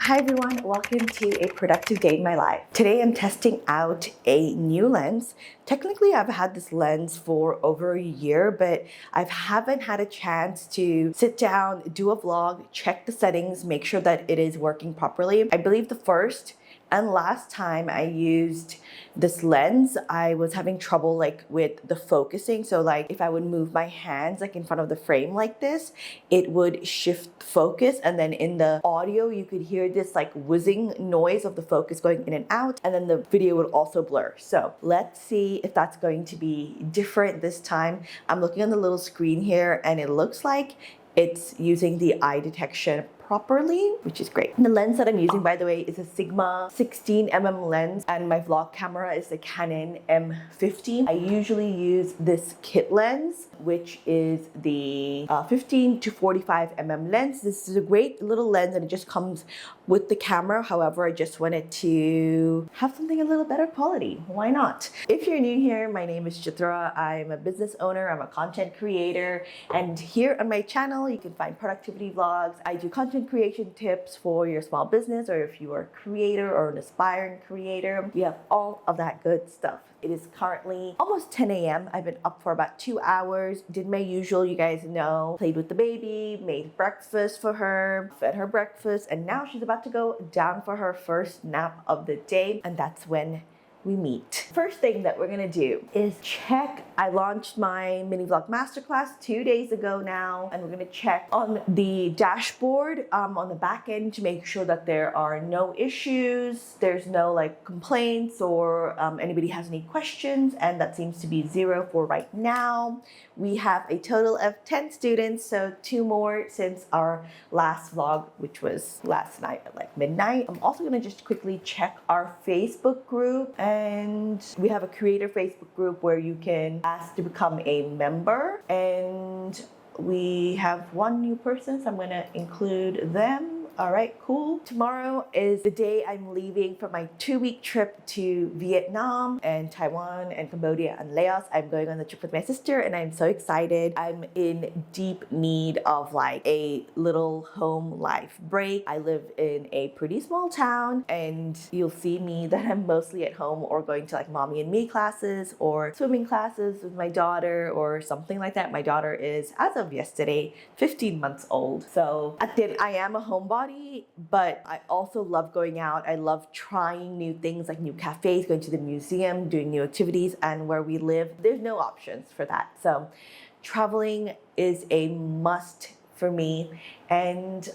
Hi everyone, welcome to a productive day in my life. Today I'm testing out a new lens. Technically I've had this lens for over a year, but I haven't had a chance to sit down, do a vlog, check the settings, make sure that it is working properly. I believe the first and last time I used this lens, I was having trouble with the focusing. So if I would move my hands in front of the frame like this, it would shift focus, and then in the audio you could hear this whizzing noise of the focus going in and out, and then the video would also blur. So let's see if that's going to be different this time. I'm looking on the little screen here and it looks like it's using the eye detection properly, which is great. And the lens that I'm using, by the way, is a Sigma 16mm lens, and my vlog camera is the Canon M50. I usually use this kit lens, which is the 15 to 45mm lens. This is a great little lens and it just comes with the camera. However, I just wanted to have something a little better quality. Why not? If you're new here, my name is Chitra. I'm a business owner, I'm a content creator, and here on my channel you can find productivity vlogs. I do content creation tips for your small business, or if you are a creator or an aspiring creator. We have all of that good stuff. It is currently almost 10 a.m. I've been up for about 2 hours, did my usual, you guys know, played with the baby, made breakfast for her, fed her breakfast, and now she's about to go down for her first nap of the day, and that's when we meet. First thing that we're gonna do is check. I launched my mini vlog masterclass 2 days ago now, and we're gonna check on the dashboard on the back end to make sure that there are no issues, there's no complaints, or anybody has any questions, and that seems to be 0 for right now. We have a total of 10 students, so 2 more since our last vlog, which was last night at midnight. I'm also gonna just quickly check our Facebook group, and we have a creator Facebook group where you can ask to become a member, and we have 1 new person, so I'm gonna include them. All right, cool. Tomorrow is the day I'm leaving for my 2-week trip to Vietnam and Taiwan and Cambodia and Laos. I'm going on the trip with my sister and I'm so excited. I'm in deep need of a little home life break. I live in a pretty small town, and you'll see me that I'm mostly at home or going to mommy and me classes or swimming classes with my daughter or something like that. My daughter is, as of yesterday, 15 months old. So I am a homebody, but I also love going out. I love trying new things like new cafes, going to the museum, doing new activities, and where we live, there's no options for that. So traveling is a must for me, and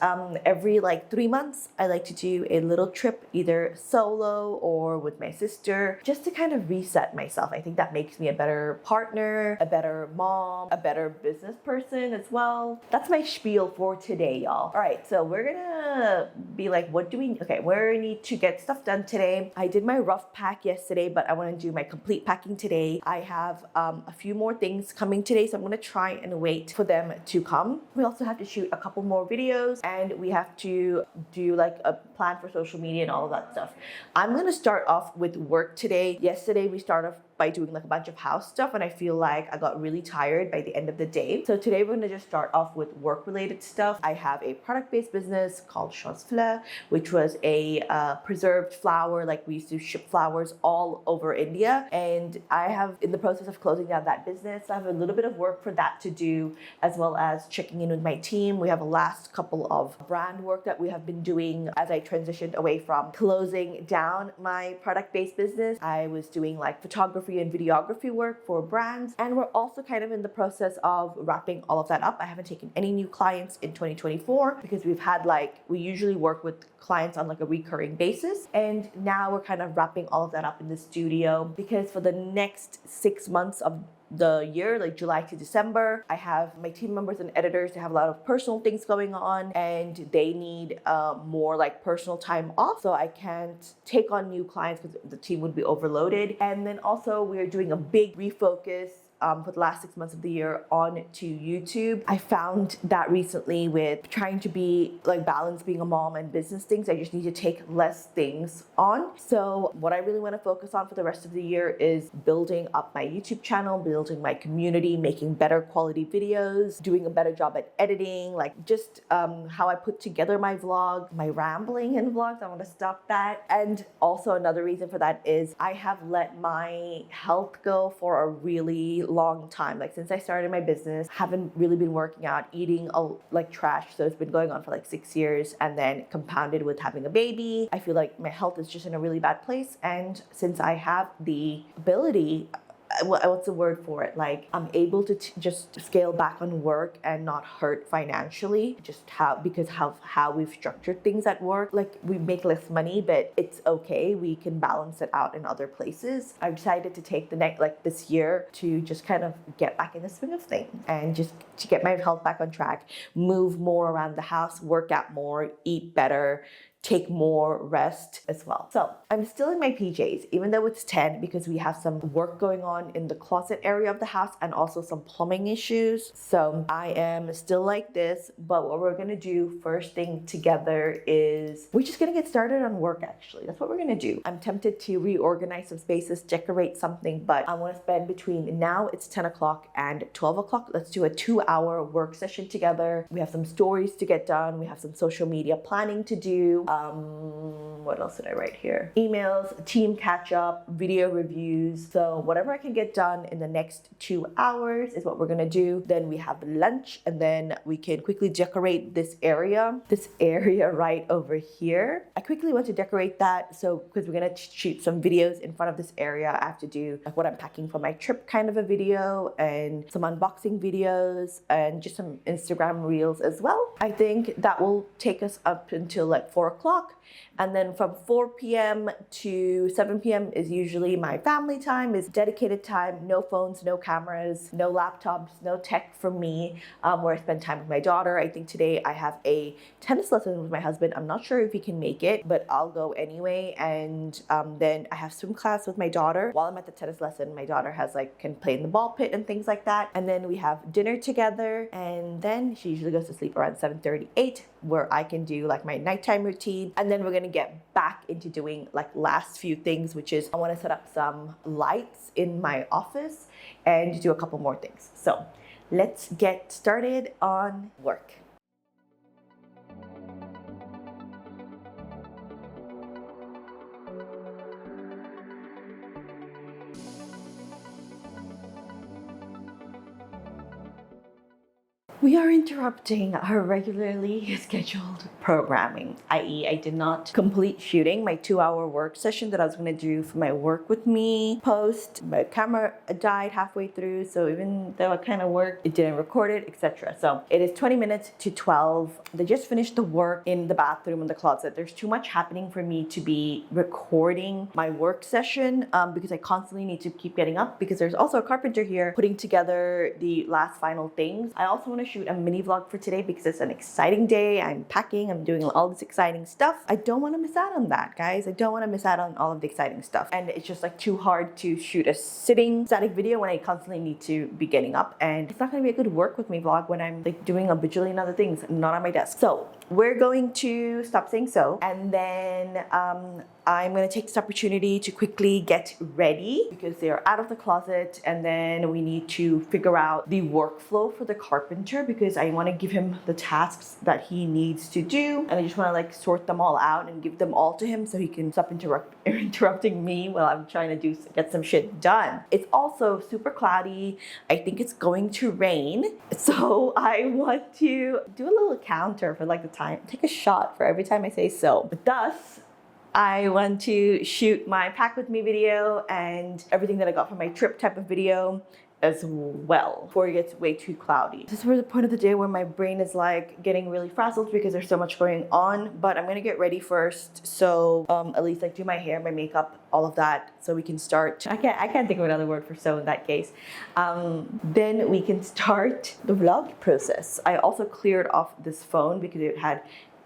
every 3 months I like to do a little trip, either solo or with my sister, just to kind of reset myself. I think that makes me a better partner, a better mom, a better business person as well. That's my spiel for today, y'all. All right, so we're gonna be what do we, okay, we need to get stuff done today. I did my rough pack yesterday, but I want to do my complete packing today. I have a few more things coming today, so I'm gonna try and wait for them to come. We also have to shoot a couple more videos, and we have to do a plan for social media and all of that stuff. I'm gonna start off with work today. Yesterday we started off by doing a bunch of house stuff, and I feel like I got really tired by the end of the day. So today we're gonna just start off with work related stuff. I have a product-based business called Inshot, which was a preserved flower. We used to ship flowers all over India, and I have in the process of closing down that business. I have a little bit of work for that to do, as well as checking in with my team. We have a last couple of brand work that we have been doing as I transitioned away from closing down my product-based business. I was doing photography and videography work for brands, and we're also kind of in the process of wrapping all of that up. I haven't taken any new clients in 2024 because we've had we usually work with clients on a recurring basis, and now we're kind of wrapping all of that up in the studio, because for the next 6 months of the year, July to December, I have my team members and editors. They have a lot of personal things going on, and they need more personal time off, so I can't take on new clients because the team would be overloaded. And then also we're doing a big refocus for the last 6 months of the year onto YouTube. I found that recently with trying to be like balance being a mom and business things, I just need to take less things on. So what I really want to focus on for the rest of the year is building up my YouTube channel, building my community, making better quality videos, doing a better job at editing, like just how I put together my vlog, my rambling in vlogs. I want to stop that. And also another reason for that is I have let my health go for a really long time. Like since I started my business, haven't really been working out, eating like trash. So it's been going on for like 6 years, and then compounded with having a baby. I feel like my health is just in a really bad place. And since I have the ability, what's the word for it? Like I'm able to just scale back on work and not hurt financially, just because how we've structured things at work. Like we make less money, but it's okay. We can balance it out in other places. I've decided to take the next, like this year, to just kind of get back in the swing of things and just to get my health back on track, move more around the house, work out more, eat better, take more rest as well. So I'm still in my PJs, even though it's 10, because we have some work going on in the closet area of the house and also some plumbing issues. So I am still like this, but what we're gonna do first thing together is we're just gonna get started on work actually. That's what we're gonna do. I'm tempted to reorganize some spaces, decorate something, but I wanna spend between now it's 10 o'clock and 12 o'clock. Let's do a 2-hour work session together. We have some stories to get done. We have some social media planning to do. What else did I write here? Emails, team catch up, video reviews. So whatever I can get done in the next 2 hours is what we're gonna do. Then we have lunch, and then we can quickly decorate this area right over here. I quickly want to decorate that, so because we're gonna shoot some videos in front of this area. I have to do like what I'm packing for my trip kind of a video, and some unboxing videos, and just some Instagram reels as well. I think that will take us up until like 4 o'clock. And then from 4 p.m. to 7 p.m. is usually my family time, is dedicated time, no phones, no cameras, no laptops, no tech for me, where I spend time with my daughter. I think today I have a tennis lesson with my husband. I'm not sure if he can make it, but I'll go anyway. And then I have swim class with my daughter. While I'm at the tennis lesson, my daughter can play in the ball pit and things like that. And then we have dinner together, and then she usually goes to sleep around 7:30, 8, where I can do like my nighttime routine. And then we're gonna get back into doing like last few things, which is I want to set up some lights in my office and do a couple more things. So let's get started on work. We are interrupting our regularly scheduled programming, i.e. I did not complete shooting my 2-hour work session that I was going to do for my work with me post. My camera died halfway through, so even though it kind of worked, it didn't record it, etc. So it is 20 minutes to 12. They just finished the work in the bathroom and the closet. There's too much happening for me to be recording my work session because I constantly need to keep getting up, because there's also a carpenter here putting together the last final things. I also want to shoot a mini vlog for today because it's an exciting day. I'm packing, I'm doing all this exciting stuff. I don't want to miss out on that, guys. I don't want to miss out on all of the exciting stuff. And it's just like too hard to shoot a sitting static video when I constantly need to be getting up. And it's not going to be a good work with me vlog when I'm like doing a bajillion other things, not on my desk. So we're going to stop saying so. And then I'm going to take this opportunity to quickly get ready because they are out of the closet, and then we need to figure out the workflow for the carpenter because I want to give him the tasks that he needs to do, and I just want to like sort them all out and give them all to him so he can stop interrupting me while I'm trying to get some shit done. It's also super cloudy. I think it's going to rain, so I want to do a little counter for like the time, take a shot for every time I say so. But thus, I want to shoot my pack with me video and everything that I got from my trip type of video as well before it gets way too cloudy. This is where the point of the day where my brain is like getting really frazzled because there's so much going on, but I'm gonna get ready first. So at least like do my hair, my makeup, all of that, so we can start. I can't think of another word for so in that case. Then we can start the vlog process. I also cleared off this phone because it had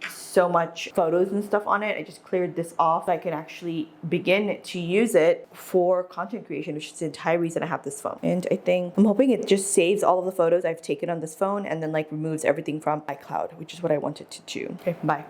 so much photos and stuff on it. I just cleared this off so I can actually begin to use it for content creation, which is the entire reason I have this phone. And I'm hoping it just saves all of the photos I've taken on this phone and then like removes everything from iCloud, which is what I wanted to do. Okay, bye.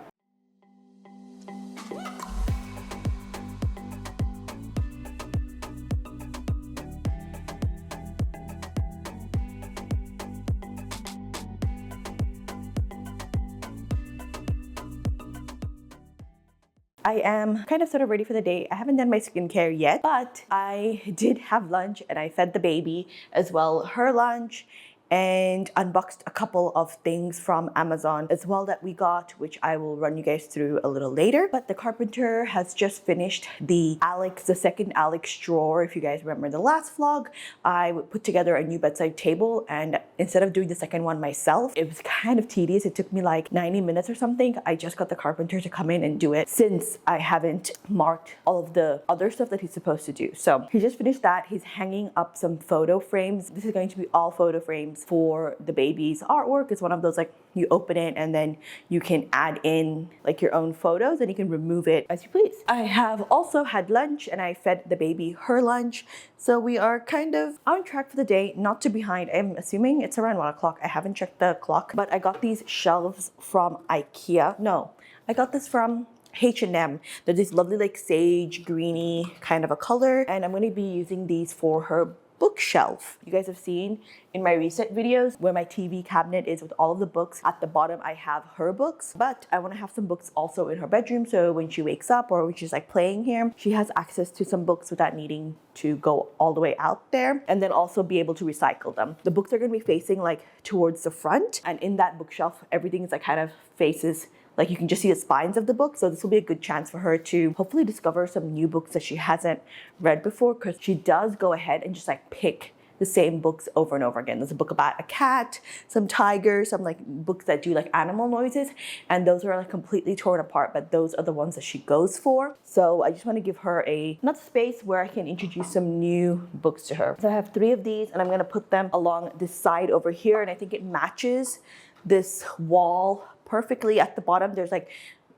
I am kind of sort of ready for the day. I haven't done my skincare yet, but I did have lunch and I fed the baby as well her lunch and unboxed a couple of things from Amazon as well that we got, which I will run you guys through a little later. But the carpenter has just finished the second Alex drawer. If you guys remember the last vlog, I put together a new bedside table, and instead of doing the second one myself, it was kind of tedious. It took me like 90 minutes or something. I just got the carpenter to come in and do it since I haven't marked all of the other stuff that he's supposed to do. So he just finished that. He's hanging up some photo frames. This is going to be all photo frames for the baby's artwork. It's one of those like you open it and then you can add in like your own photos and you can remove it as you please. I have also had lunch and I fed the baby her lunch. So we are kind of on track for the day, not too behind. I'm assuming it's around 1 o'clock. I haven't checked the clock, but I got these shelves from IKEA. No, I got this from H&M. They're this lovely like sage greeny kind of a color, and I'm going to be using these for her bookshelf. You guys have seen in my recent videos where my TV cabinet is with all of the books. At the bottom I have her books, but I want to have some books also in her bedroom, so when she wakes up or when she's like playing here, she has access to some books without needing to go all the way out there, and then also be able to recycle them. The books are going to be facing like towards the front, and in that bookshelf everything is like kind of faces, like you can just see the spines of the book. So this will be a good chance for her to hopefully discover some new books that she hasn't read before, because she does go ahead and just like pick the same books over and over again. There's a book about a cat, some tigers, some like books that do like animal noises, and those are like completely torn apart, but those are the ones that she goes for. So I just want to give her enough space where I can introduce some new books to her. So I have 3 of these and I'm going to put them along this side over here, and I think it matches this wall perfectly. At the bottom there's like,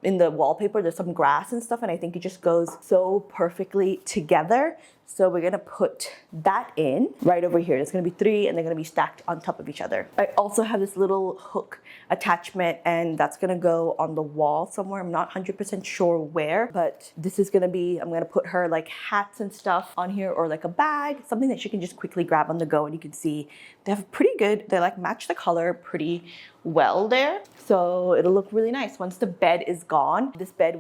in the wallpaper there's some grass and stuff, and I think it just goes so perfectly together. So we're gonna put that in right over here. There's gonna be 3 and they're gonna be stacked on top of each other. I also have this little hook attachment, and that's gonna go on the wall somewhere. I'm not 100% sure where, but this is gonna be, I'm gonna put her like hats and stuff on here, or like a bag, something that she can just quickly grab on the go. And you can see they have pretty good, they like match the color pretty well there. So it'll look really nice once the bed is gone. This bed,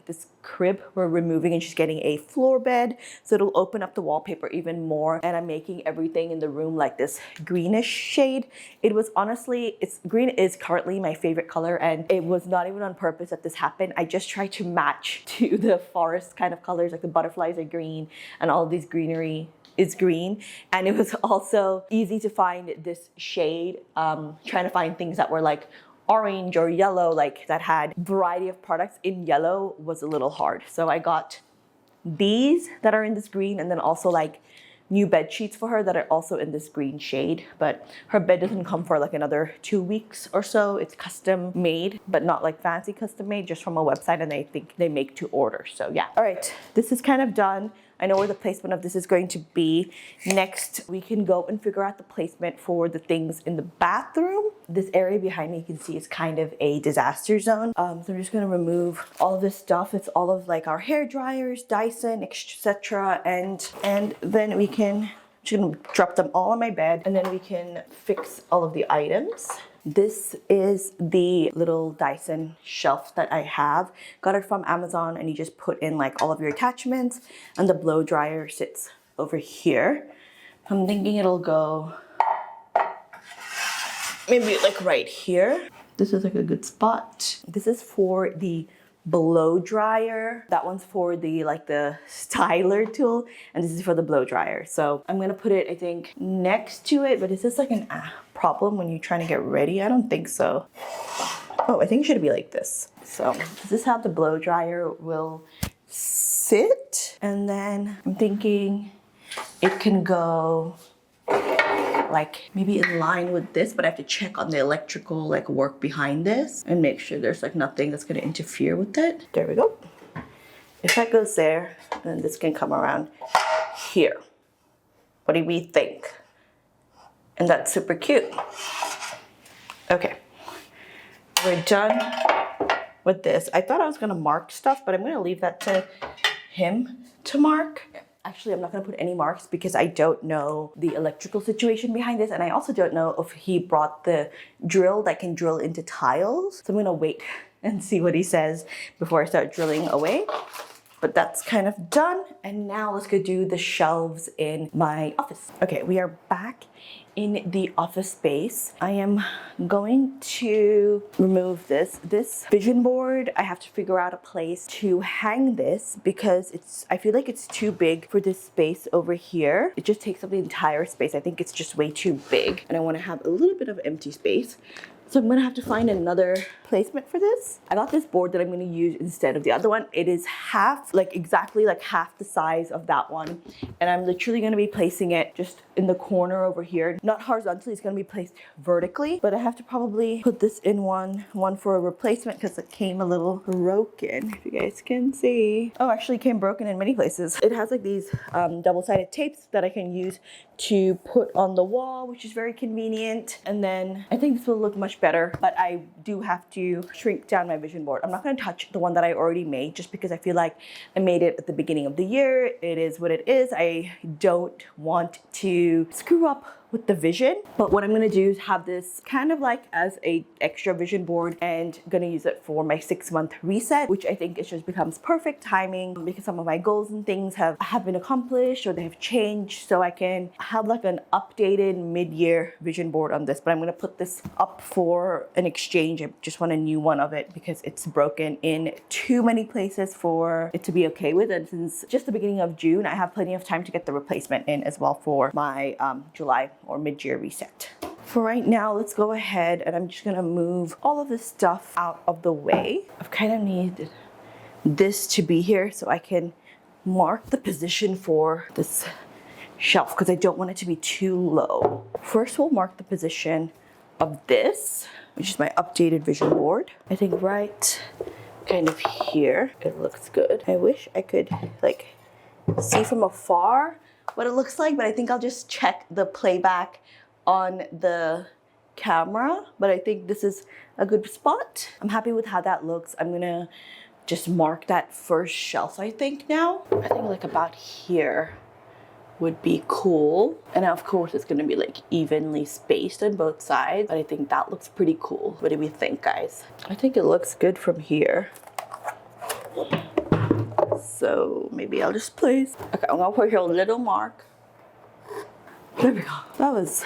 this crib we're removing, and she's getting a floor bed, so it'll open up the wallpaper even more. And I'm making everything in the room like this greenish shade. It was honestly, green is currently my favorite color, and it was not even on purpose that this happened. I just tried to match to the forest kind of colors, like the butterflies are green and all of these greenery is green, and it was also easy to find this shade. Trying to find things that were like orange or yellow, like that had variety of products in yellow, was a little hard. So I got these that are in this green, and then also like new bed sheets for her that are also in this green shade. But her bed doesn't come for like another 2 weeks or so. It's custom made, but not like fancy custom made, just from a website, and I think they make to order. So yeah. All right, this is kind of done. I know where the placement of this is going to be. Next, we can go and figure out the placement for the things in the bathroom. This area behind me, you can see, is kind of a disaster zone. So I'm just gonna remove all of this stuff. It's all of like our hair dryers, Dyson, etc. And then we can, just gonna drop them all on my bed, and then we can fix all of the items. This is the little Dyson shelf that I have. Got it from Amazon, and you just put in like all of your attachments, and the blow dryer sits over here. I'm thinking it'll go maybe like right here. This is like a good spot. This is for the blow dryer. That one's for the styler tool, and this is for the blow dryer. So I'm gonna put it, I think, next to it. But is this like an problem when you're trying to get ready? I don't think so. Oh, I think it should be like this. So this is how the blow dryer will sit. And then I'm thinking it can go like maybe in line with this, but I have to check on the electrical like work behind this and make sure there's like nothing that's going to interfere with it. There we go. If that goes there, then this can come around here. What do we think? And that's super cute. Okay, we're done with this. I thought I was gonna mark stuff, but I'm gonna leave that to him to mark. Actually, I'm not gonna put any marks because I don't know the electrical situation behind this, and I also don't know if he brought the drill that can drill into tiles. So I'm gonna wait and see what he says before I start drilling away. But that's kind of done, and now let's go do the shelves in my office. Okay, we are back in the office space. I am going to remove this vision board. I have to figure out a place to hang this because I feel like it's too big for this space over here. It just takes up the entire space. I think it's just way too big, and I want to have a little bit of empty space. So I'm gonna have to find another placement for this. I got this board that I'm gonna use instead of the other one. It is exactly half the size of that one. And I'm literally gonna be placing it just in the corner over here. Not horizontally, it's gonna be placed vertically, but I have to probably put this in one for a replacement because it came a little broken, if you guys can see. Oh, actually it came broken in many places. It has like these double-sided tapes that I can use to put on the wall, which is very convenient. And then I think this will look much better, but I do have to shrink down my vision board. I'm not going to touch the one that I already made just because I feel like I made it at the beginning of the year. It is what it is. I don't want to screw up with the vision, but what I'm going to do is have this kind of like as a extra vision board and going to use it for my 6-month reset, which I think it just becomes perfect timing because some of my goals and things have been accomplished or they have changed, so I can have like an updated mid-year vision board on this. But I'm going to put this up for an exchange. I just want a new one of it because it's broken in too many places for it to be okay with, and since just the beginning of June, I have plenty of time to get the replacement in as well for my July or mid-year reset. For right now, let's go ahead and I'm just gonna move all of this stuff out of the way. I've kind of needed this to be here so I can mark the position for this shelf because I don't want it to be too low. First, we'll mark the position of this, which is my updated vision board. I think right kind of here, it looks good. I wish I could like see from afar what it looks like, but I think I'll just check the playback on the camera, but I think this is a good spot. I'm happy with how that looks. I'm gonna just mark that first shelf, I think now. I think like about here would be cool. And of course it's gonna be like evenly spaced on both sides, but I think that looks pretty cool. What do we think, guys? I think it looks good from here. So maybe I'll just place. Okay, I'm gonna put here a little mark. There we go. That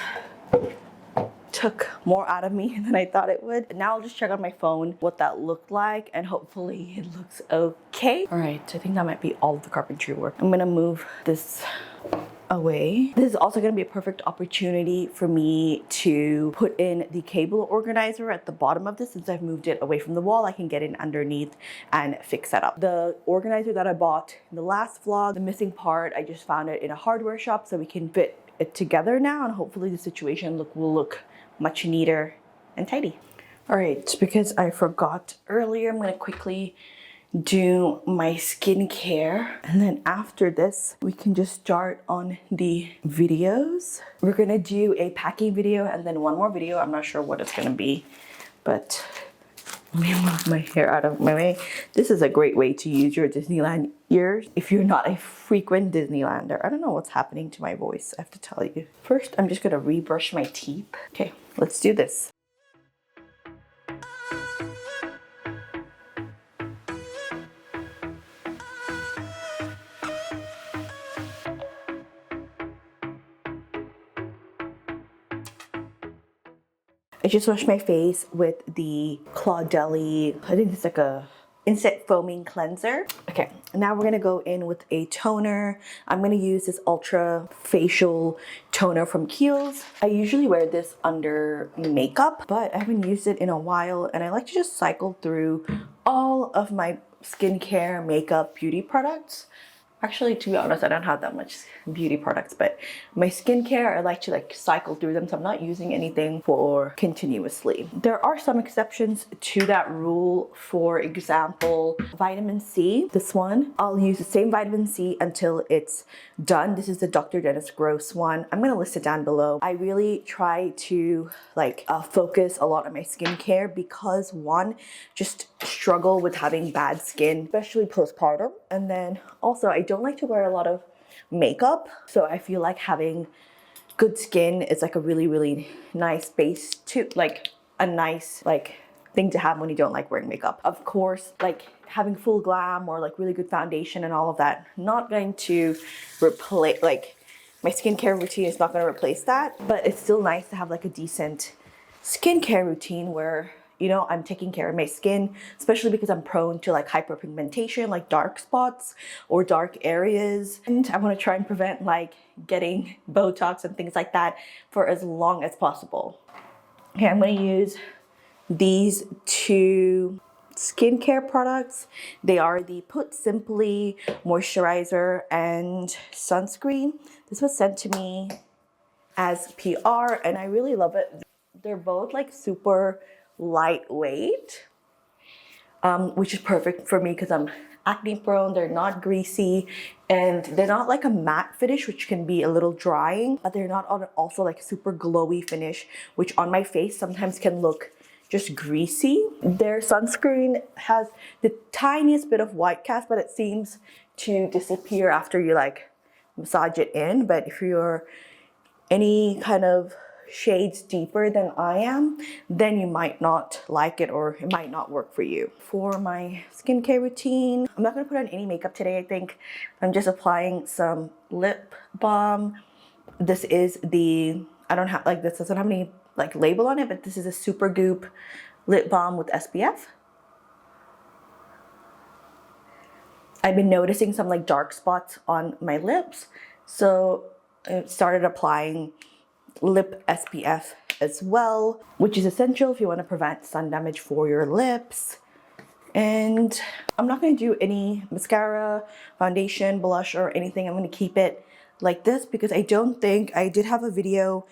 took more out of me than I thought it would. Now I'll just check on my phone what that looked like, and hopefully it looks okay. All right, I think that might be all of the carpentry work. I'm gonna move this away. This is also going to be a perfect opportunity for me to put in the cable organizer at the bottom of this. Since I've moved it away from the wall, I can get in underneath and fix that up. The organizer that I bought in the last vlog, the missing part, I just found it in a hardware shop, so we can fit it together now, and hopefully the situation will look much neater and tidy. All right, because I forgot earlier, I'm going to quickly do my skincare, and then after this we can just start on the videos. We're gonna do a packing video and then one more video. I'm not sure what it's gonna be, but let me move my hair out of my way. This is a great way to use your Disneyland ears if you're not a frequent Disneylander. I don't know what's happening to my voice, I have to tell you. First, I'm just gonna rebrush my teeth. Okay, let's do this. I just washed my face with the Claudelli, I think it's like a instant foaming cleanser. Okay, now we're gonna go in with a toner. I'm gonna use this Ultra Facial Toner from Kiehl's. I usually wear this under makeup, but I haven't used it in a while, and I like to just cycle through all of my skincare, makeup, beauty products Actually, to be honest, I don't have that much beauty products, but my skincare, I like to like cycle through them, so I'm not using anything for continuously. There are some exceptions to that rule. For example, vitamin C, this one, I'll use the same vitamin C until it's done. This is the Dr. Dennis Gross one. I'm gonna list it down below. I really try to like focus a lot on my skincare because one, just struggle with having bad skin, especially postpartum. And then also I don't like to wear a lot of makeup. So I feel like having good skin is like a really nice base to like a nice like thing to have when you don't like wearing makeup. Of course, like having full glam or like really good foundation and all of that, not going to replace like my skincare routine is not going to replace that, but it's still nice to have like a decent skincare routine where, you know, I'm taking care of my skin, especially because I'm prone to like hyperpigmentation, like dark spots or dark areas. And I want to try and prevent like getting Botox and things like that for as long as possible. Okay, I'm going to use these two skincare products. They are the Put Simply moisturizer and sunscreen. This was sent to me as PR and I really love it. They're both like super lightweight, which is perfect for me because I'm acne prone. They're not greasy and they're not like a matte finish, which can be a little drying, but they're not also like super glowy finish, which on my face sometimes can look just greasy. Their sunscreen has the tiniest bit of white cast, but it seems to disappear after you like massage it in. But if you're any kind of shades deeper than I am, then you might not like it or it might not work for you. For my skincare routine, I'm not gonna put on any makeup today. I think I'm just applying some lip balm. This is the, I don't have, like this doesn't have any like label on it, but this is a Super Goop lip balm with SPF. I've been noticing some like dark spots on my lips, so I started applying lip SPF as well, which is essential if you want to prevent sun damage for your lips. And I'm not going to do any mascara, foundation, blush, or anything. I'm going to keep it like this because I don't think, I did have a video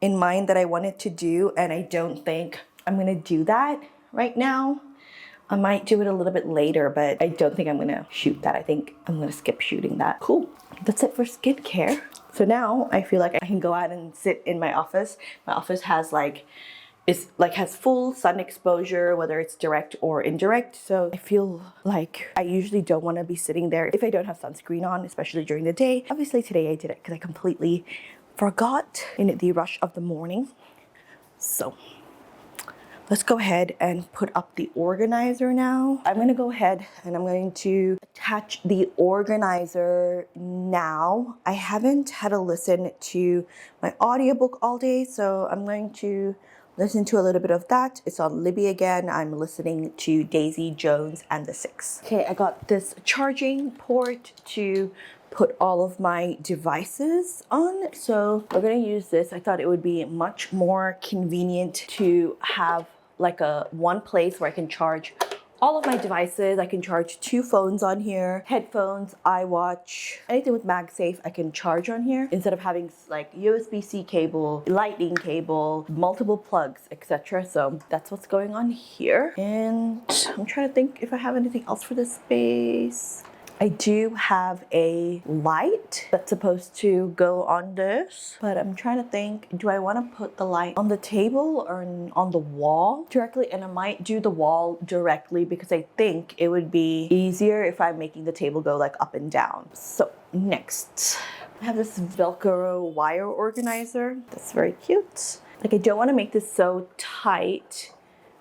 in mind that I wanted to do, and I don't think I'm going to do that right now. I might do it a little bit later, but I don't think I'm gonna shoot that. I think I'm gonna skip shooting that. Cool. That's it for skincare. So now I feel like I can go out and sit in my office. My office has has full sun exposure, whether it's direct or indirect. So I feel like I usually don't want to be sitting there if I don't have sunscreen on, especially during the day. Obviously today I did it because I completely forgot in the rush of the morning. So let's go ahead and put up the organizer now. I'm gonna go ahead and I'm going to attach the organizer now. I haven't had a listen to my audiobook all day, so I'm going to listen to a little bit of that. It's on Libby again. I'm listening to Daisy Jones and the Six. Okay, I got this charging port to put all of my devices on. So we're gonna use this. I thought it would be much more convenient to have like a one place where I can charge all of my devices. I can charge 2 phones on here, headphones, iWatch, anything with MagSafe I can charge on here instead of having like USB-C cable, lightning cable, multiple plugs, etc. So that's what's going on here. And I'm trying to think if I have anything else for this space. I do have a light that's supposed to go on this, but I'm trying to think, do I want to put the light on the table or on the wall directly? And I might do the wall directly because I think it would be easier if I'm making the table go like up and down. So next, I have this Velcro wire organizer. That's very cute. Like I don't want to make this so tight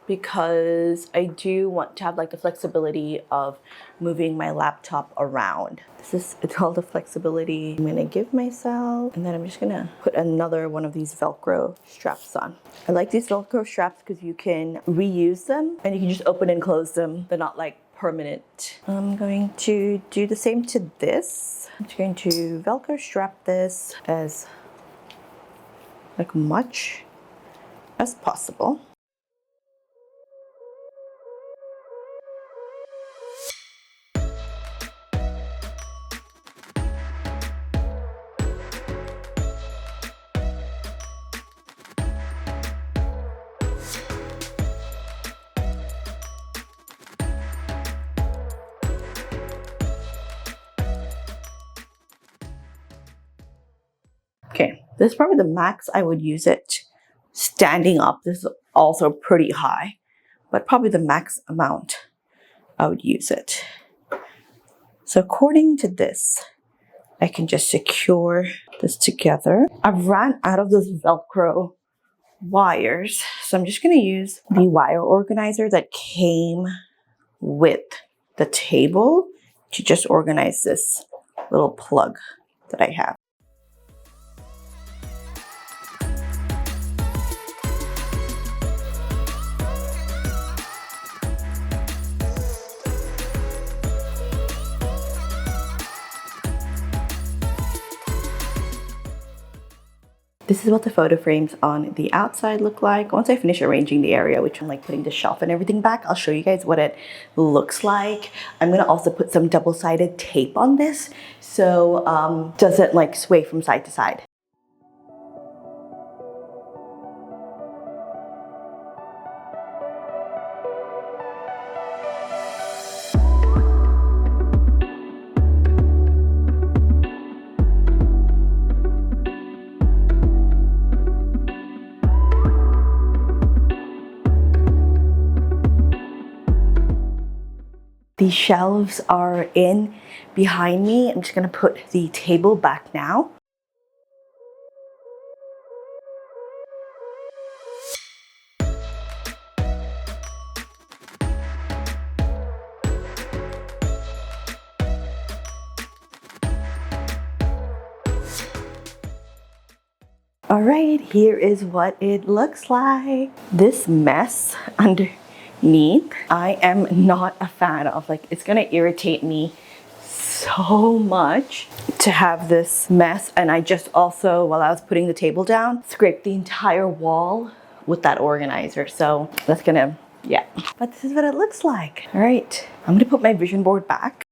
because I do want to have like the flexibility of moving my laptop around. It's all the flexibility I'm gonna give myself. And then I'm just gonna put another one of these Velcro straps on. I like these Velcro straps because you can reuse them and you can just open and close them. They're not like permanent. I'm going to do the same to this. I'm just going to Velcro strap this as like much as possible. Okay, this is probably the max I would use it standing up. This is also pretty high, but probably the max amount I would use it. So according to this, I can just secure this together. I've ran out of those Velcro wires, so I'm just going to use the wire organizer that came with the table to just organize this little plug that I have. This is what the photo frames on the outside look like. Once I finish arranging the area, which I'm like putting the shelf and everything back, I'll show you guys what it looks like. I'm gonna also put some double-sided tape on this so doesn't like sway from side to side. The shelves are in behind me. I'm just gonna put the table back now. All right, here is what it looks like. This mess underneath, I am not a fan of. Like, it's gonna irritate me so much to have this mess. And I just also, while I was putting the table down, scraped the entire wall with that organizer. So that's gonna, yeah. But this is what it looks like. All right, I'm gonna put my vision board back.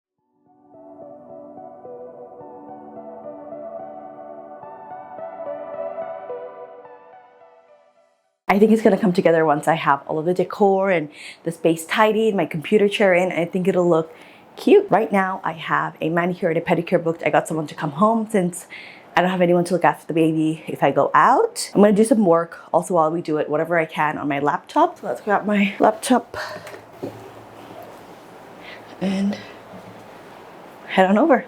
I think it's gonna come together once I have all of the decor and the space tidied, my computer chair in. I think it'll look cute. Right now, I have a manicure and a pedicure booked. I got someone to come home since I don't have anyone to look after the baby if I go out. I'm gonna do some work also while we do it, whatever I can on my laptop. So let's grab my laptop and head on over.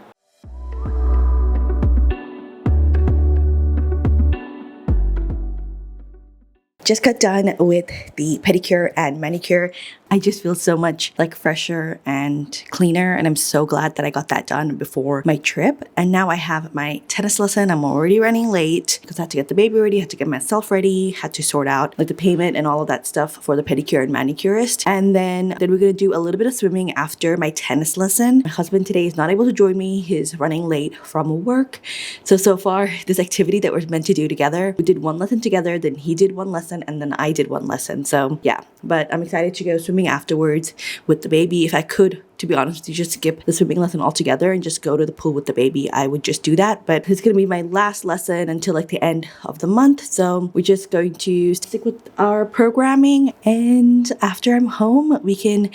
Just got done with the pedicure and manicure. I just feel so much like fresher and cleaner, and I'm so glad that I got that done before my trip. And now I have my tennis lesson. I'm already running late because I had to get the baby ready, had to get myself ready, had to sort out like the payment and all of that stuff for the pedicure and manicurist. And then we're gonna do a little bit of swimming after my tennis lesson. My husband today is not able to join me. He's running late from work. So far, this activity that we're meant to do together, we did one lesson together, then he did one lesson, and then I did one lesson. So yeah, but I'm excited to go swimming afterwards with the baby. If I could, to be honest with you, just skip the swimming lesson altogether and just go to the pool with the baby, I would just do that. But it's gonna be my last lesson until like the end of the month. So we're just going to stick with our programming, and after I'm home, we can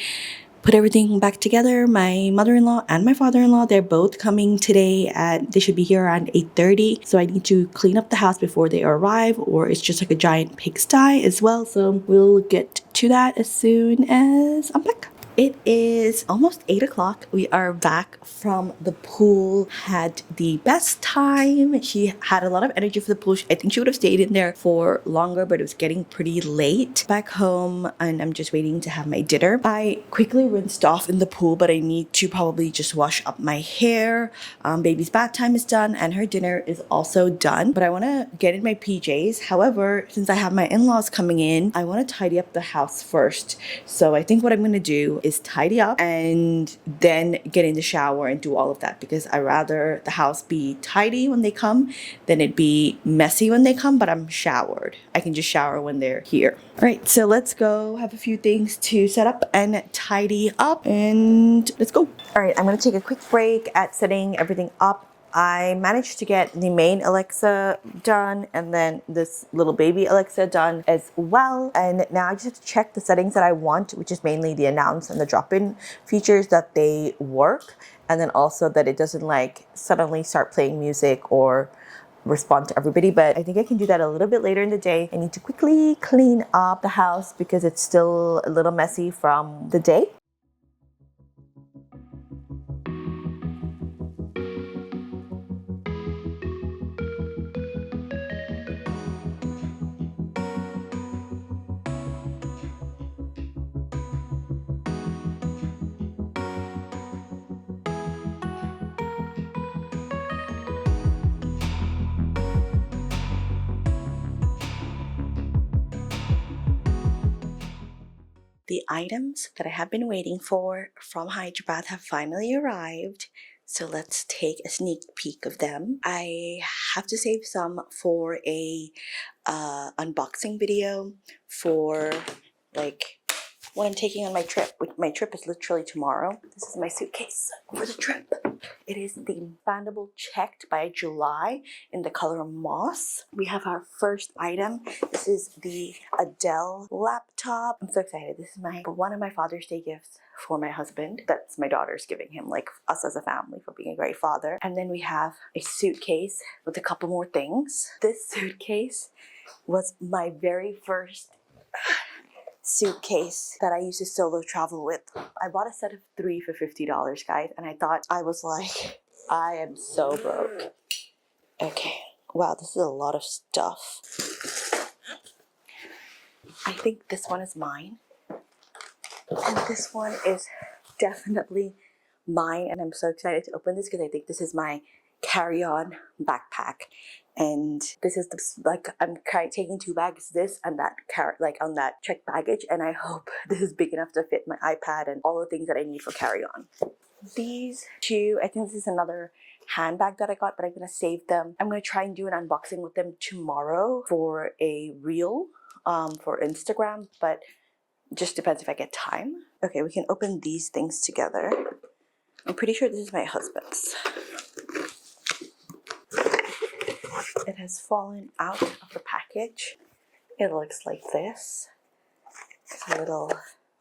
put everything back together. My mother-in-law and my father-in-law, they're both coming today they should be here around 8:30. So I need to clean up the house before they arrive, or it's just like a giant pigsty as well. So we'll get to that as soon as I'm back. It is almost 8 o'clock. We are back from the pool. Had the best time. She had a lot of energy for the pool. I think she would have stayed in there for longer, but it was getting pretty late. Back home, and I'm just waiting to have my dinner. I quickly rinsed off in the pool, but I need to probably just wash up my hair. Baby's bath time is done, and her dinner is also done. But I want to get in my PJs. However, since I have my in-laws coming in, I want to tidy up the house first. So I think what I'm going to do is tidy up and then get in the shower and do all of that, because I rather the house be tidy when they come than it be messy when they come, but I'm showered. I can just shower when they're here. All right, so let's go have a few things to set up and tidy up, and let's go. All right, I'm gonna take a quick break at setting everything up. I managed to get the main Alexa done and then this little baby Alexa done as well. And now I just have to check the settings that I want, which is mainly the announce and the drop-in features, that they work. And then also that it doesn't like suddenly start playing music or respond to everybody, but I think I can do that a little bit later in the day. I need to quickly clean up the house because it's still a little messy from the day. The items that I have been waiting for from Hyderabad have finally arrived. So let's take a sneak peek of them. I have to save some for a unboxing video for like what I'm taking on my trip. My trip is literally tomorrow. This is my suitcase for the trip. It is the expandable checked by July in the color moss. We have our first item. This is the Adele laptop. I'm so excited. This is one of my Father's Day gifts for my husband. That's my daughter's giving him, like us as a family, for being a great father. And then we have a suitcase with a couple more things. This suitcase was my very first suitcase that I used to solo travel with. I bought a set of 3 for $50, guys, and I thought, I was like, I am so broke. Okay, wow, this is a lot of stuff. I think this one is mine, and this one is definitely mine, and I'm so excited to open this because I think this is my carry-on backpack. And this is like I'm taking 2 bags, this and that, like on that checked baggage, and I hope this is big enough to fit my iPad and all the things that I need for carry-on. These 2, I think this is another handbag that I got, but I'm gonna save them. I'm gonna try and do an unboxing with them tomorrow for a reel for Instagram, but just depends if I get time. Okay, we can open these things together. I'm pretty sure this is my husband's. It has fallen out of the package. It looks like this. It's a little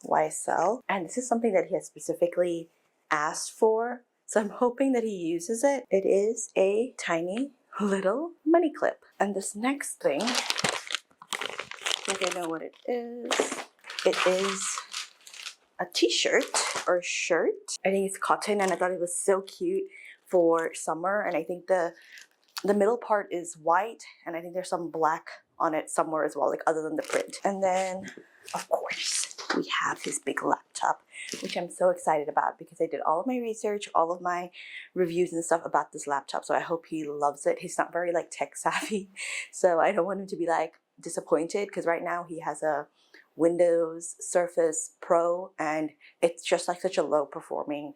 YSL. And this is something that he has specifically asked for, so I'm hoping that he uses it. It is a tiny little money clip. And this next thing, I think I know what it is. It is a t-shirt or shirt. I think it's cotton, and I thought it was so cute for summer. And I think the middle part is white, and I think there's some black on it somewhere as well, like other than the print. And then, of course, we have his big laptop, which I'm so excited about because I did all of my research, all of my reviews and stuff about this laptop. So I hope he loves it. He's not very like tech savvy, so I don't want him to be like disappointed, because right now he has a Windows Surface Pro, and it's just like such a low performing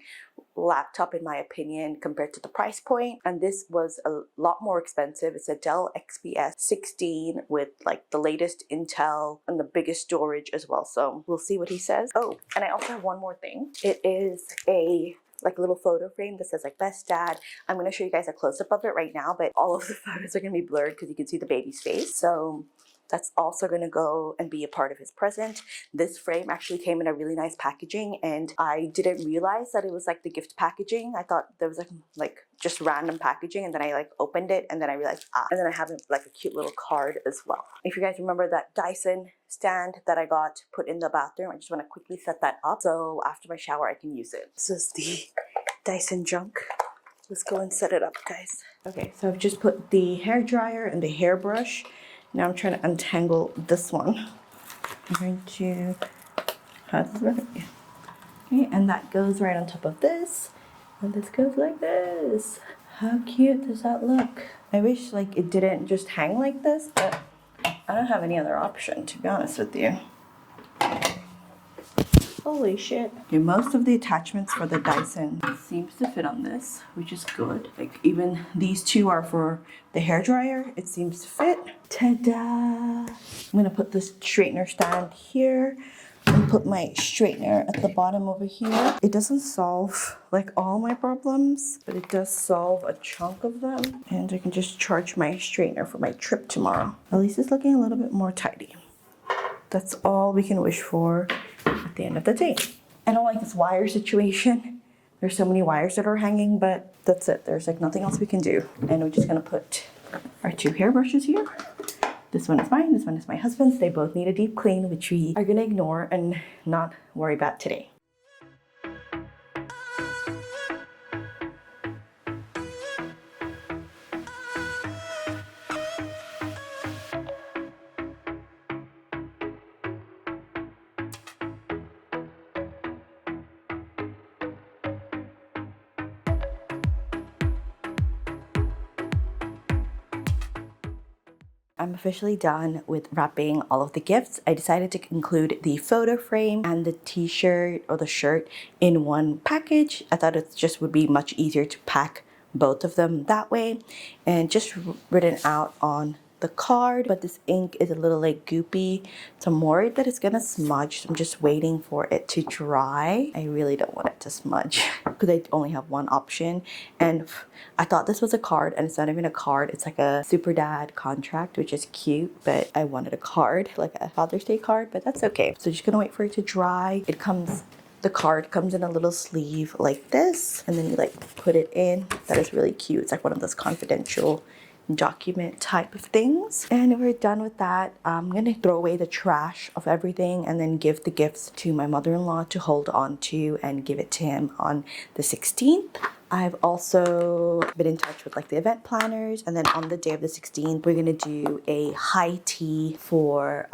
laptop in my opinion compared to the price point. And this was a lot more expensive. It's a Dell XPS 16 with like the latest Intel and the biggest storage as well. So we'll see what he says. Oh, and I also have one more thing. It is a like little photo frame that says like best dad. I'm going to show you guys a close-up of it right now, but all of the photos are going to be blurred because you can see the baby's face. So that's also going to go and be a part of his present. This frame actually came in a really nice packaging, and I didn't realize that it was like the gift packaging. I thought there was like just random packaging, and then I like opened it, and then I realized and then I have like a cute little card as well. If you guys remember that Dyson stand that I got put in the bathroom, I just want to quickly set that up so after my shower I can use it. This is the Dyson junk. Let's go and set it up, guys. Okay, so I've just put the hair dryer and the hairbrush. Now I'm trying to untangle this one. I'm going to, how does it work? Yeah. Okay, and that goes right on top of this. And this goes like this. How cute does that look? I wish like it didn't just hang like this, but I don't have any other option, to be honest with you. Holy shit. Okay, most of the attachments for the Dyson seems to fit on this, which is good. Like even these 2 are for the hairdryer. It seems to fit. Ta-da! I'm gonna put this straightener stand here and put my straightener at the bottom over here. It doesn't solve like all my problems, but it does solve a chunk of them. And I can just charge my straightener for my trip tomorrow. At least it's looking a little bit more tidy. That's all we can wish for at the end of the day. I don't like this wire situation. There's so many wires that are hanging, but that's it. There's like nothing else we can do. And we're just gonna put our two hairbrushes here. This one is mine, this one is my husband's. They both need a deep clean, which we are gonna ignore and not worry about today. I'm officially done with wrapping all of the gifts. I decided to include the photo frame and the t-shirt or the shirt in one package. I thought it just would be much easier to pack both of them that way, and just written out on the card, but this ink is a little like goopy, so I'm worried that it's gonna smudge. I'm just waiting for it to dry. I really don't want it to smudge because I only have one option, and I thought this was a card, and it's not even a card. It's like a super dad contract, which is cute, but I wanted a card, like a Father's Day card, but that's okay. So just gonna wait for it to dry. The card comes in a little sleeve like this, and then you like put it in. That is really cute. It's like one of those confidential document type of things. And we're done with that. I'm gonna throw away the trash of everything and then give the gifts to my mother-in-law to hold on to and give it to him on the 16th. I've also been in touch with like the event planners, and then on the day of the 16th we're gonna do a high tea for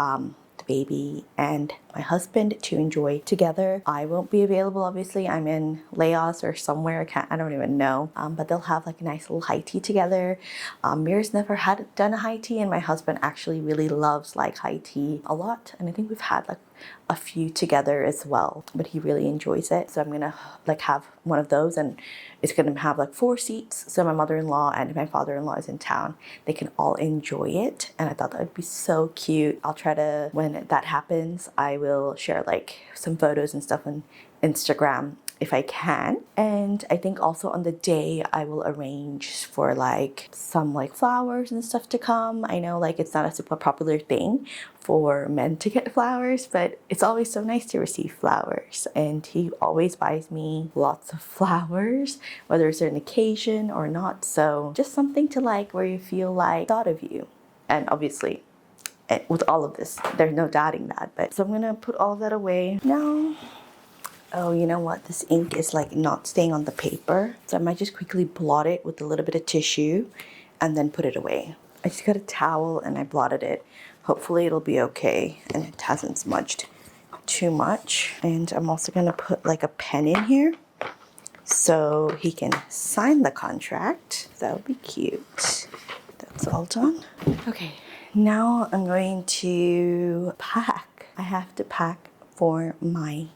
the baby and my husband to enjoy together. I won't be available, obviously. I'm in Laos or somewhere. I don't even know. But they'll have like a nice little high tea together. Mir's never had done a high tea, and my husband actually really loves like high tea a lot. And I think we've had like a few together as well, but he really enjoys it. So I'm gonna like have one of those, and it's gonna have like 4 seats. So my mother-in-law and my father-in-law is in town. They can all enjoy it. And I thought that would be so cute. I'll try to, when that happens, I will share like some photos and stuff on Instagram if I can. And I think also on the day I will arrange for like some like flowers and stuff to come. I know like it's not a super popular thing for men to get flowers, but it's always so nice to receive flowers, and he always buys me lots of flowers, whether it's an occasion or not. So just something to like where you feel like thought of you. And obviously with all of this, there's no doubting that. But so I'm gonna put all of that away now. Oh, you know what? This ink is like not staying on the paper. So I might just quickly blot it with a little bit of tissue and then put it away. I just got a towel and I blotted it. Hopefully it'll be okay and it hasn't smudged too much. And I'm also gonna put like a pen in here so he can sign the contract. That would be cute. That's all done. Okay, now I'm going to pack. I have to pack for my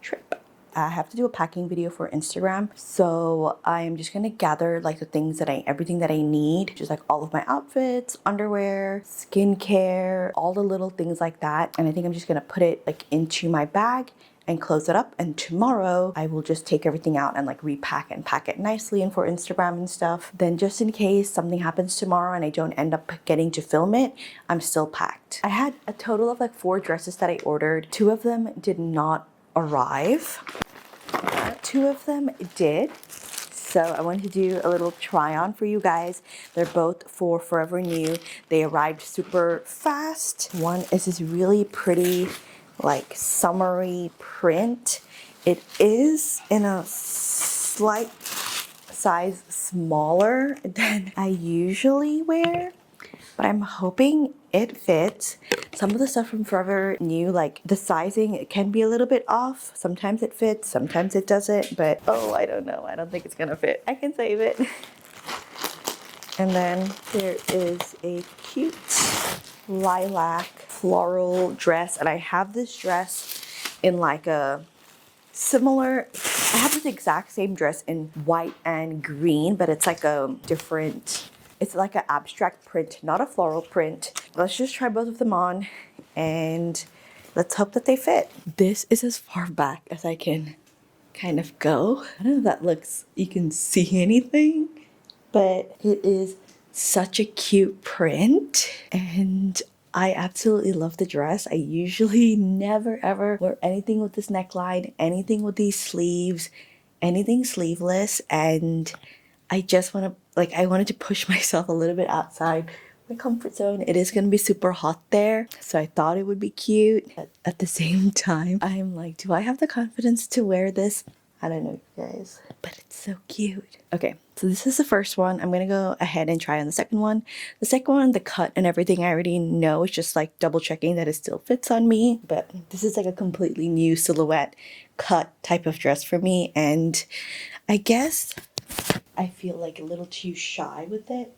trip. I have to do a packing video for Instagram, so I'm just gonna gather like the things that everything that I need, just like all of my outfits, underwear, skincare, all the little things like that. And I think I'm just gonna put it like into my bag and close it up, and tomorrow I will just take everything out and like repack and pack it nicely and for Instagram and stuff. Then just in case something happens tomorrow and I don't end up getting to film it, I'm still packed. I had a total of like 4 dresses that I ordered. 2 of them did not arrive. 2 of them did. So I wanted to do a little try on for you guys. They're both for Forever New. They arrived super fast. One is this really pretty like summery print. It is in a slight size smaller than I usually wear, but I'm hoping it fits. Some of the stuff from Forever New, like the sizing, it can be a little bit off. Sometimes it fits, sometimes it doesn't, but oh, I don't know. I don't think it's gonna fit. I can save it. And then there is a cute lilac floral dress, and I have this dress in like a similar, I have this exact same dress in white and green, but it's like a different, it's like an abstract print, not a floral print. Let's just try both of them on and let's hope that they fit. This is as far back as I can kind of go. I don't know if that looks, you can see anything, but it is such a cute print and I absolutely love the dress. I usually never ever wear anything with this neckline, anything with these sleeves, anything sleeveless, and I just want to like I wanted to push myself a little bit outside my comfort zone. It is going to be super hot there, so I thought it would be cute. But at the same time, I'm like, do I have the confidence to wear this? I don't know, you guys, but it's so cute. Okay, so this is the first one. I'm gonna go ahead and try on the second one. The second one, the cut and everything, I already know. It's just like double checking that it still fits on me. But this is like a completely new silhouette cut type of dress for me, and I guess I feel like a little too shy with it.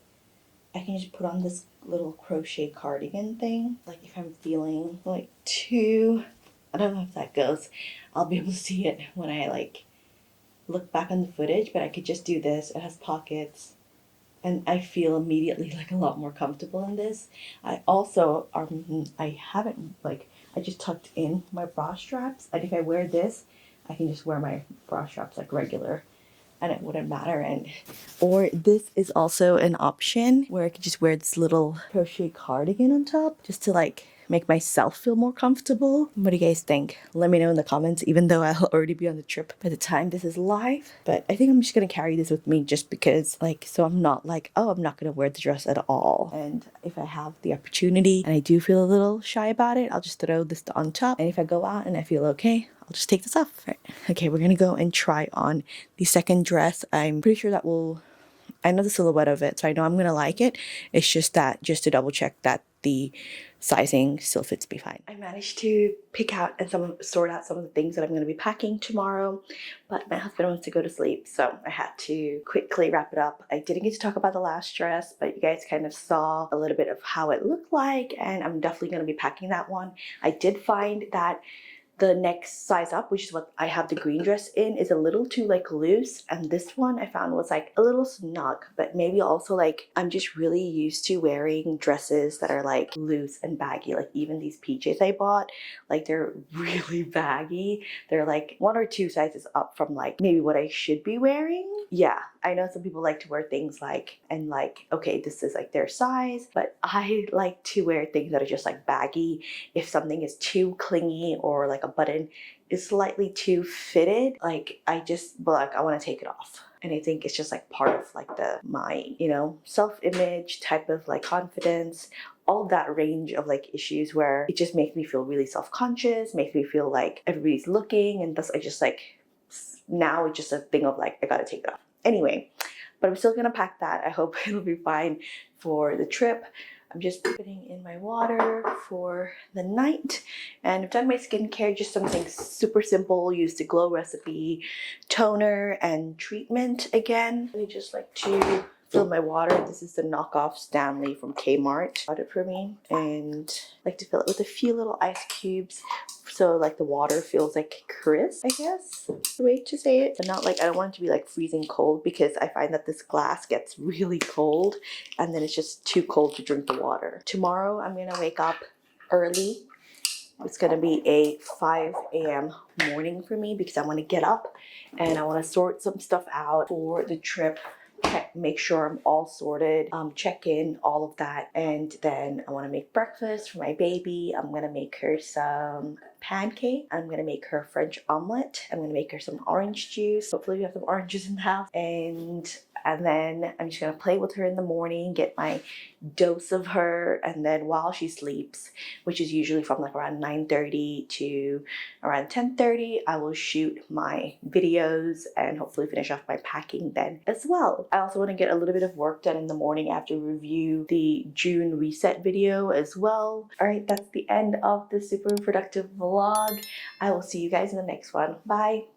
I can just put on this little crochet cardigan thing. Like if I'm feeling like too, I don't know if that goes. I'll be able to see it when I like look back on the footage, but I could just do this. It has pockets and I feel immediately like a lot more comfortable in this. I also I haven't like I just tucked in my bra straps, and if I wear this, I can just wear my bra straps like regular and it wouldn't matter. And or this is also an option where I could just wear this little crochet cardigan on top just to like make myself feel more comfortable. What do you guys think? Let me know in the comments, even though I'll already be on the trip by the time this is live. But I think I'm just gonna carry this with me just because, like, so I'm not like, oh, I'm not gonna wear the dress at all. And if I have the opportunity and I do feel a little shy about it, I'll just throw this on top. And if I go out and I feel okay, I'll just take this off. Right. Okay, we're gonna go and try on the second dress. I'm pretty sure that will, I know the silhouette of it, so I know I'm gonna like it. It's just that, just to double check that the sizing still fits me fine. I managed to pick out and sort out some of the things that I'm gonna be packing tomorrow, but my husband wants to go to sleep, so I had to quickly wrap it up. I didn't get to talk about the last dress, but you guys kind of saw a little bit of how it looked like, and I'm definitely gonna be packing that one. I did find that the next size up, which is what I have the green dress in, is a little too like loose, and this one I found was like a little snug. But maybe also like I'm just really used to wearing dresses that are like loose and baggy. Like even these PJs I bought, like they're really baggy. They're like one or two sizes up from like maybe what I should be wearing. Yeah, I know some people like to wear things like, and like, okay, this is like their size, but I like to wear things that are just like baggy. If something is too clingy or like a button is slightly too fitted, like I just, but like I want to take it off. And I think it's just like part of like my, you know, self-image type of like confidence, all that range of like issues where it just makes me feel really self-conscious, makes me feel like everybody's looking, and thus I just like, now it's just a thing of like, I gotta take it off. Anyway, but I'm still gonna pack that. I hope it'll be fine for the trip. I'm just putting in my water for the night, and I've done my skincare, just something super simple. Used the Glow Recipe toner and treatment again. I just like to fill my water. This is the knockoff Stanley from Kmart. Bought it for me, and I like to fill it with a few little ice cubes, so like the water feels like crisp, I guess the way to say it, but not like, I don't want it to be like freezing cold, because I find that this glass gets really cold and then it's just too cold to drink the water. Tomorrow I'm gonna wake up early. It's gonna be a 5 a.m. morning for me because I want to get up and I want to sort some stuff out for the trip. Make sure I'm all sorted, check in, all of that, and then I want to make breakfast for my baby. I'm gonna make her some pancake. I'm gonna make her French omelet. I'm gonna make her some orange juice. Hopefully we have some oranges in the house, and then I'm just gonna play with her in the morning, get my dose of her, and then while she sleeps, which is usually from like around 9:30 to around 10:30, I will shoot my videos and hopefully finish off my packing then as well. I also want to get a little bit of work done in the morning after review the June reset video as well. All right, that's the end of the super productive vlog. I will see you guys in the next one. Bye.